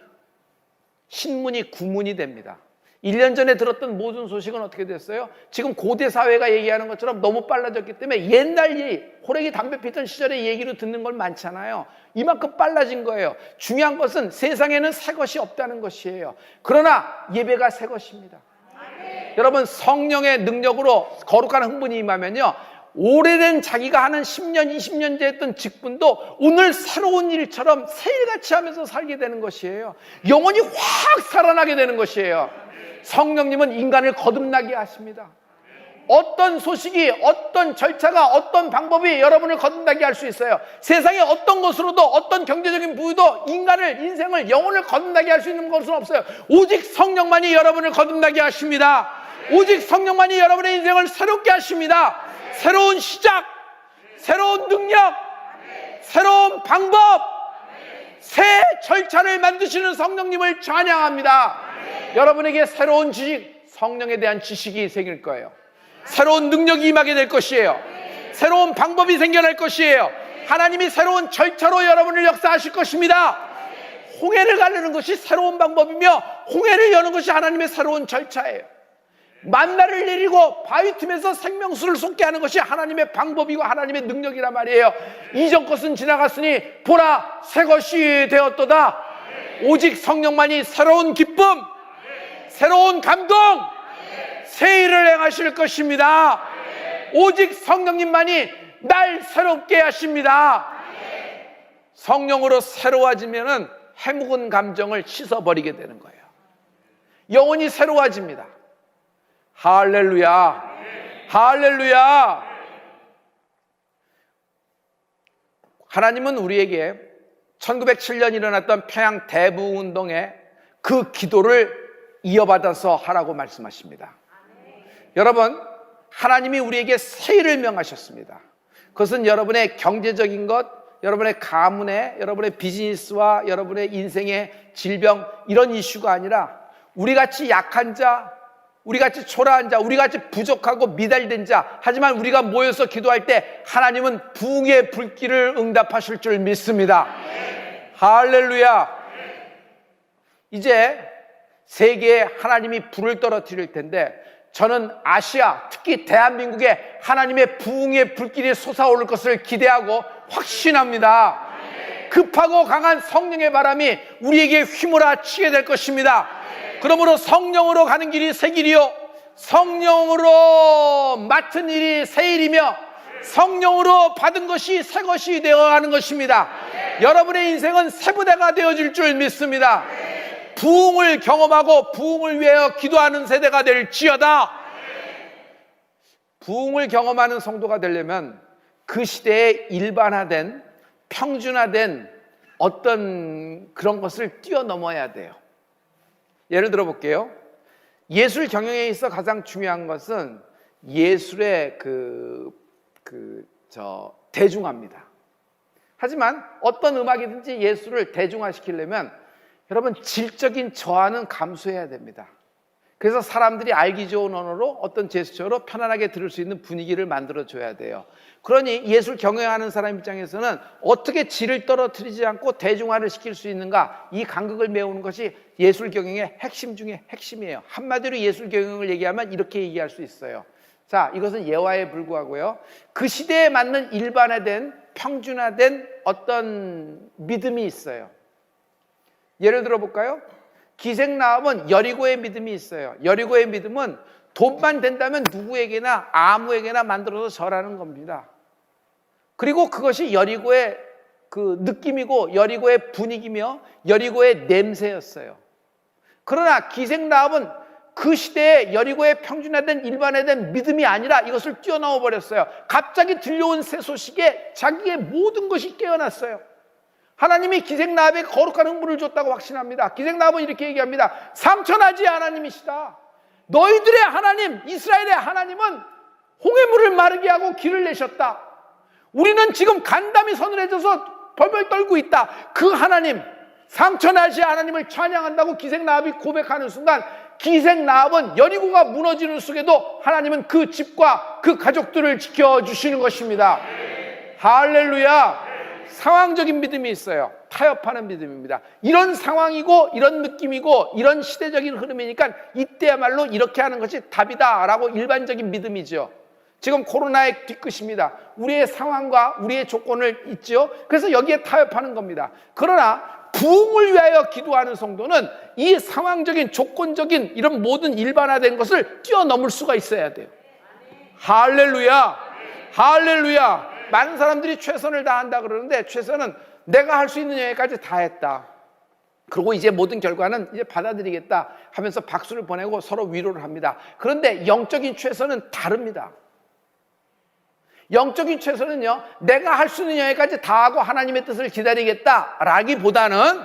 신문이 구문이 됩니다. 1년 전에 들었던 모든 소식은 어떻게 됐어요? 지금 고대 사회가 얘기하는 것처럼 너무 빨라졌기 때문에 옛날 얘기, 호랭이 담배 피던 시절의 얘기로 듣는 걸 많잖아요. 이만큼 빨라진 거예요. 중요한 것은 세상에는 새 것이 없다는 것이에요. 그러나 예배가 새 것입니다. 여러분, 성령의 능력으로 거룩한 흥분이 임하면요, 오래된 자기가 하는 10년, 20년째 했던 직분도 오늘 새로운 일처럼 새일같이 하면서 살게 되는 것이에요. 영혼이 확 살아나게 되는 것이에요. 성령님은 인간을 거듭나게 하십니다. 어떤 소식이, 어떤 절차가, 어떤 방법이 여러분을 거듭나게 할 수 있어요. 세상의 어떤 것으로도, 어떤 경제적인 부유도 인생을, 영혼을 거듭나게 할 수 있는 것은 없어요. 오직 성령만이 여러분을 거듭나게 하십니다. 오직 성령만이 여러분의 인생을 새롭게 하십니다. 새로운 시작, 새로운 능력, 새로운 방법, 새 절차를 만드시는 성령님을 찬양합니다. 여러분에게 새로운 지식, 성령에 대한 지식이 생길 거예요. 새로운 능력이 임하게 될 것이에요. 새로운 방법이 생겨날 것이에요. 하나님이 새로운 절차로 여러분을 역사하실 것입니다. 홍해를 가르는 것이 새로운 방법이며 홍해를 여는 것이 하나님의 새로운 절차예요. 만나를 내리고 바위 틈에서 생명수를 솟게 하는 것이 하나님의 방법이고 하나님의 능력이란 말이에요. 이전 것은 지나갔으니 보라, 새 것이 되었도다. 오직 성령만이 새로운 기쁨, 새로운 감동, 새 일을 행하실 것입니다. 오직 성령님만이 날 새롭게 하십니다. 성령으로 새로워지면은 해묵은 감정을 씻어버리게 되는 거예요. 영혼이 새로워집니다. 할렐루야, 할렐루야. 하나님은 우리에게 1907년 일어났던 평양 대부운동에 그 기도를 이어받아서 하라고 말씀하십니다. 여러분, 하나님이 우리에게 새 일을 명하셨습니다. 그것은 여러분의 경제적인 것, 여러분의 가문의, 여러분의 비즈니스와 여러분의 인생의 질병, 이런 이슈가 아니라 우리같이 약한 자, 우리같이 초라한 자, 우리같이 부족하고 미달된 자, 하지만 우리가 모여서 기도할 때 하나님은 부흥의 불길을 응답하실 줄 믿습니다. 할렐루야. 이제 세계에 하나님이 불을 떨어뜨릴 텐데, 저는 아시아, 특히 대한민국에 하나님의 부흥의 불길이 솟아오를 것을 기대하고 확신합니다. 급하고 강한 성령의 바람이 우리에게 휘몰아치게 될 것입니다. 그러므로 성령으로 가는 길이 새 길이요, 성령으로 맡은 일이 새 일이며 성령으로 받은 것이 새 것이 되어가는 것입니다. 여러분의 인생은 새 부대가 되어질 줄 믿습니다. 부흥을 경험하고 부흥을 위하여 기도하는 세대가 될지어다. 부흥을 경험하는 성도가 되려면 그 시대에 일반화된, 평준화된 어떤 그런 것을 뛰어넘어야 돼요. 예를 들어 볼게요. 예술 경영에 있어 가장 중요한 것은 예술의 대중화입니다. 하지만 어떤 음악이든지 예술을 대중화시키려면 여러분, 질적인 저하는 감수해야 됩니다. 그래서 사람들이 알기 좋은 언어로 어떤 제스처로 편안하게 들을 수 있는 분위기를 만들어줘야 돼요. 그러니 예술 경영하는 사람 입장에서는 어떻게 질을 떨어뜨리지 않고 대중화를 시킬 수 있는가, 이 간극을 메우는 것이 예술 경영의 핵심 중에 핵심이에요. 한마디로 예술 경영을 얘기하면 이렇게 얘기할 수 있어요. 자, 이것은 예화에 불구하고요, 그 시대에 맞는 일반화된, 평준화된 어떤 믿음이 있어요. 예를 들어 볼까요? 기생나합은 여리고의 믿음이 있어요. 여리고의 믿음은 돈만 된다면 누구에게나 아무에게나 만들어서 절하는 겁니다. 그리고 그것이 여리고의 그 느낌이고 여리고의 분위기며 여리고의 냄새였어요. 그러나 기생나합은 그 시대에 여리고의 평준화된 일반화된 믿음이 아니라 이것을 뛰어넘어 버렸어요. 갑자기 들려온 새 소식에 자기의 모든 것이 깨어났어요. 하나님이 기생나합에게 거룩한 흥분을 줬다고 확신합니다. 기생나합은 이렇게 얘기합니다. 상천하지 하나님이시다. 너희들의 하나님, 이스라엘의 하나님은 홍해물을 마르게 하고 길을 내셨다. 우리는 지금 간담이 서늘해져서 벌벌 떨고 있다. 그 하나님, 상천하지 하나님을 찬양한다고 기생나합이 고백하는 순간, 기생나합은 여리고가 무너지는 속에도 하나님은 그 집과 그 가족들을 지켜주시는 것입니다. 할렐루야. 상황적인 믿음이 있어요. 타협하는 믿음입니다. 이런 상황이고 이런 느낌이고 이런 시대적인 흐름이니까 이때야말로 이렇게 하는 것이 답이다라고 일반적인 믿음이죠. 지금 코로나의 뒤끝입니다. 우리의 상황과 우리의 조건을 있죠. 그래서 여기에 타협하는 겁니다. 그러나 부흥을 위하여 기도하는 성도는 이 상황적인, 조건적인 이런 모든 일반화된 것을 뛰어넘을 수가 있어야 돼요. 할렐루야. 할렐루야. 많은 사람들이 최선을 다한다 그러는데, 최선은 내가 할 수 있는 여기까지 다 했다. 그리고 이제 모든 결과는 이제 받아들이겠다 하면서 박수를 보내고 서로 위로를 합니다. 그런데 영적인 최선은 다릅니다. 영적인 최선은요, 내가 할 수 있는 여기까지 다 하고 하나님의 뜻을 기다리겠다 라기보다는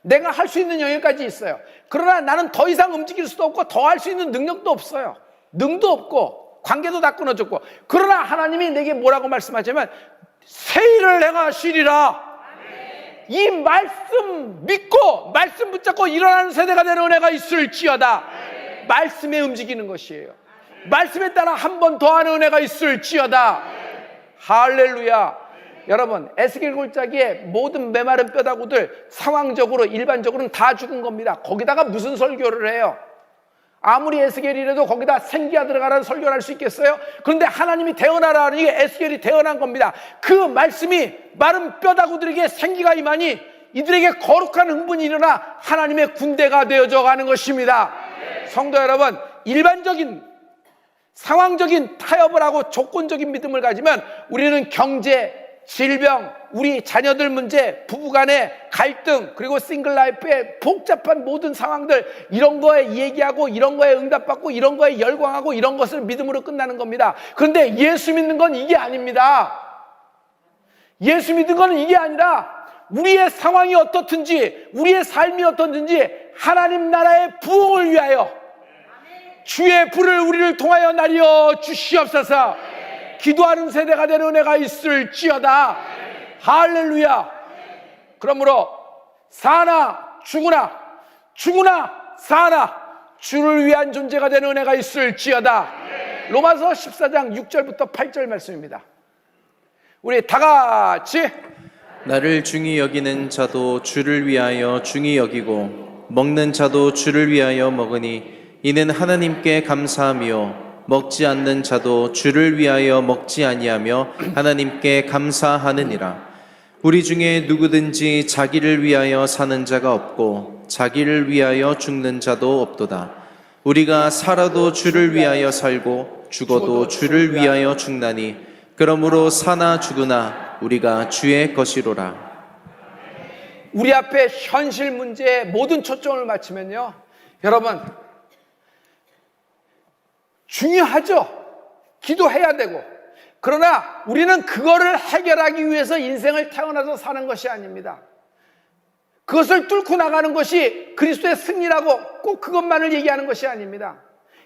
내가 할 수 있는 여기까지 있어요. 그러나 나는 더 이상 움직일 수도 없고 더 할 수 있는 능력도 없어요. 능도 없고 관계도 다 끊어졌고, 그러나 하나님이 내게 뭐라고 말씀하시냐면 새 일을 행하시리라. 이 말씀 믿고 말씀 붙잡고 일어나는 세대가 되는 은혜가 있을지어다. 말씀에 움직이는 것이에요. 말씀에 따라 한 번 더 하는 은혜가 있을지어다. 할렐루야. 여러분, 에스겔 골짜기에 모든 메마른 뼈다구들 상황적으로 일반적으로는 다 죽은 겁니다. 거기다가 무슨 설교를 해요? 아무리 에스겔이라도 거기다 생기가 들어가라는 설교를 할 수 있겠어요? 그런데 하나님이 태어나라는 게 에스겔이 태어난 겁니다. 그 말씀이 마른 뼈다구들에게 생기가 임하니 이들에게 거룩한 흥분이 일어나 하나님의 군대가 되어져 가는 것입니다. 성도 여러분, 일반적인 상황적인 타협을 하고 조건적인 믿음을 가지면 우리는 경제, 질병, 우리 자녀들 문제, 부부간의 갈등, 그리고 싱글 라이프의 복잡한 모든 상황들, 이런 거에 얘기하고 이런 거에 응답받고 이런 거에 열광하고 이런 것을 믿음으로 끝나는 겁니다. 그런데 예수 믿는 건 이게 아닙니다. 예수 믿은 거는 이게 아니라 우리의 상황이 어떻든지 우리의 삶이 어떻든지 하나님 나라의 부흥을 위하여 주의 불을 우리를 통하여 나리어 주시옵소서. 기도하는 세대가 되는 은혜가 있을지어다. 할렐루야. 그러므로 사나 죽으나 죽으나 사나 주를 위한 존재가 되는 은혜가 있을지어다. 로마서 14장 6절부터 8절 말씀입니다. 우리 다 같이 나를 중히 여기는 자도 주를 위하여 중히 여기고 먹는 자도 주를 위하여 먹으니 이는 하나님께 감사하며 먹지 않는 자도 주를 위하여 먹지 아니하며 하나님께 감사하느니라. 우리 중에 누구든지 자기를 위하여 사는 자가 없고 자기를 위하여 죽는 자도 없도다. 우리가 살아도 주를 위하여 살고 죽어도 주를 위하여 죽나니 그러므로 사나 죽으나 우리가 주의 것이로라. 우리 앞에 현실 문제에 모든 초점을 맞추면요, 여러분 중요하죠. 기도해야 되고. 그러나 우리는 그거를 해결하기 위해서 인생을 태어나서 사는 것이 아닙니다. 그것을 뚫고 나가는 것이 그리스도의 승리라고 꼭 그것만을 얘기하는 것이 아닙니다.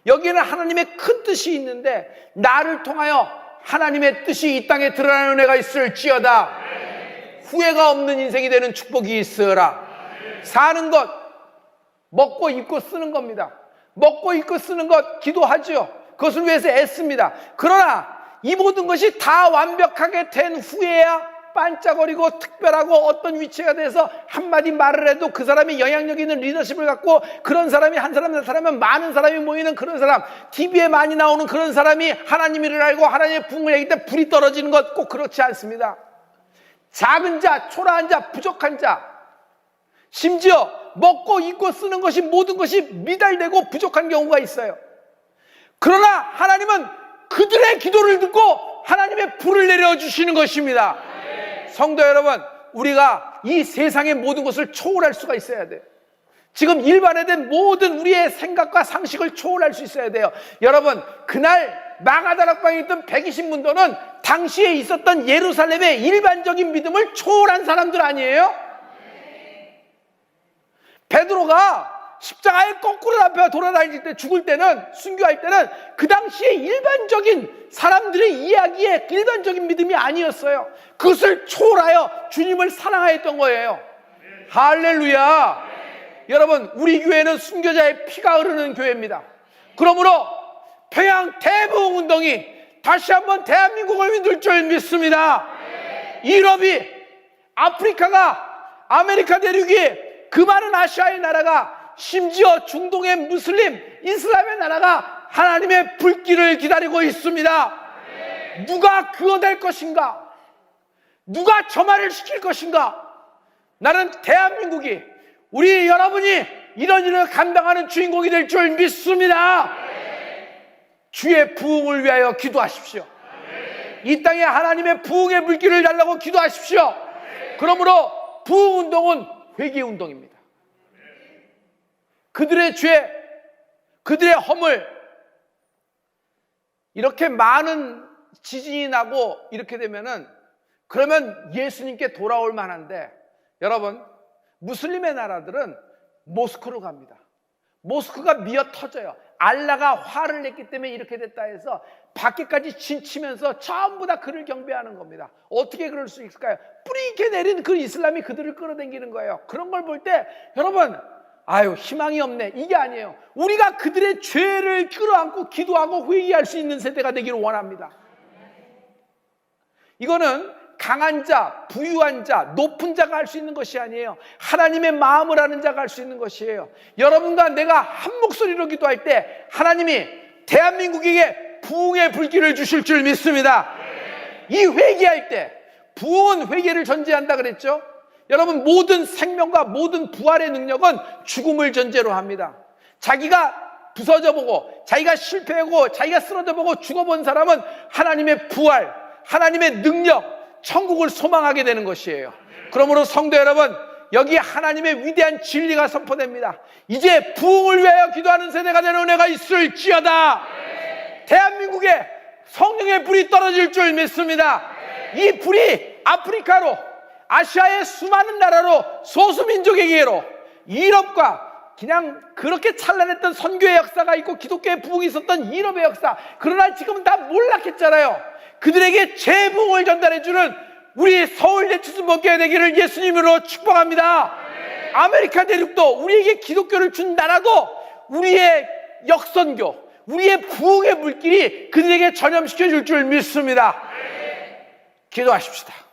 여기에는 하나님의 큰 뜻이 있는데 나를 통하여 하나님의 뜻이 이 땅에 드러나는 은혜가 있을지어다. 후회가 없는 인생이 되는 축복이 있으라. 사는 것, 먹고 입고 쓰는 겁니다. 먹고 입고 쓰는 것 기도하죠. 그것을 위해서 애씁니다. 그러나 이 모든 것이 다 완벽하게 된 후에야 반짝거리고 특별하고 어떤 위치가 돼서 한마디 말을 해도 그 사람이 영향력 있는 리더십을 갖고 그런 사람이 한 사람 나타나면 많은 사람이 모이는 그런 사람, TV에 많이 나오는 그런 사람이 하나님 일을 알고 하나님의 부흥을 얘기할 때 불이 떨어지는 것 꼭 그렇지 않습니다. 작은 자, 초라한 자, 부족한 자, 심지어 먹고 입고 쓰는 것이 모든 것이 미달되고 부족한 경우가 있어요. 그러나 하나님은 그들의 기도를 듣고 하나님의 불을 내려주시는 것입니다. 성도 여러분, 우리가 이 세상의 모든 것을 초월할 수가 있어야 돼요. 지금 일반화된 모든 우리의 생각과 상식을 초월할 수 있어야 돼요. 여러분, 그날 마가다락방에 있던 120문도는 당시에 있었던 예루살렘의 일반적인 믿음을 초월한 사람들 아니에요? 베드로가 십자가에 거꾸로 앞에 돌아다닐 때, 죽을 때는, 순교할 때는 그 당시에 일반적인 사람들의 이야기에 일반적인 믿음이 아니었어요. 그것을 초월하여 주님을 사랑하였던 거예요. 할렐루야. 여러분, 우리 교회는 순교자의 피가 흐르는 교회입니다. 그러므로 평양 대부흥운동이 다시 한번 대한민국을 믿을 줄 믿습니다. 유럽이, 아프리카가, 아메리카 대륙이, 그 많은 아시아의 나라가, 심지어 중동의 무슬림, 이슬람의 나라가 하나님의 불길을 기다리고 있습니다. 누가 그거 될 것인가? 누가 저 말을 시킬 것인가? 나는 대한민국이, 우리 여러분이 이런 일을 감당하는 주인공이 될 줄 믿습니다. 주의 부흥을 위하여 기도하십시오. 이 땅에 하나님의 부흥의 불길을 달라고 기도하십시오. 그러므로 부흥운동은 회개운동입니다. 그들의 죄, 그들의 허물, 이렇게 많은 지진이 나고 이렇게 되면은, 그러면 예수님께 돌아올 만한데, 여러분, 무슬림의 나라들은 모스크로 갑니다. 모스크가 미어 터져요. 알라가 화를 냈기 때문에 이렇게 됐다 해서 밖에까지 진치면서 전부 다 그를 경배하는 겁니다. 어떻게 그럴 수 있을까요? 뿌리 있게 내린 그 이슬람이 그들을 끌어당기는 거예요. 그런 걸 볼 때 여러분, 아유 희망이 없네, 이게 아니에요. 우리가 그들의 죄를 끌어안고 기도하고 회개할 수 있는 세대가 되기를 원합니다. 이거는 강한 자, 부유한 자, 높은 자가 할 수 있는 것이 아니에요. 하나님의 마음을 아는 자가 할 수 있는 것이에요. 여러분과 내가 한 목소리로 기도할 때 하나님이 대한민국에게 부흥의 불길을 주실 줄 믿습니다. 이 회개할 때, 부흥은 회개를 전제한다 그랬죠. 여러분, 모든 생명과 모든 부활의 능력은 죽음을 전제로 합니다. 자기가 부서져 보고, 자기가 실패하고, 자기가 쓰러져 보고 죽어본 사람은 하나님의 부활, 하나님의 능력, 천국을 소망하게 되는 것이에요. 그러므로 성도 여러분, 여기 하나님의 위대한 진리가 선포됩니다. 이제 부흥을 위하여 기도하는 세대가 되는 은혜가 있을지어다. 대한민국에 성령의 불이 떨어질 줄 믿습니다. 이 불이 아프리카로, 아시아의 수많은 나라로, 소수민족에게로, 유럽과 그냥 그렇게 찬란했던 선교의 역사가 있고 기독교의 부흥이 있었던 유럽의 역사, 그러나 지금은 다 몰락했잖아요. 그들에게 재부흥을 전달해주는 우리 서울대 추수목교회 되기를 예수님으로 축복합니다. 아메리카 대륙도, 우리에게 기독교를 준 나라도 우리의 역선교, 우리의 부흥의 물길이 그들에게 전염시켜 줄 줄 믿습니다. 기도하십시다.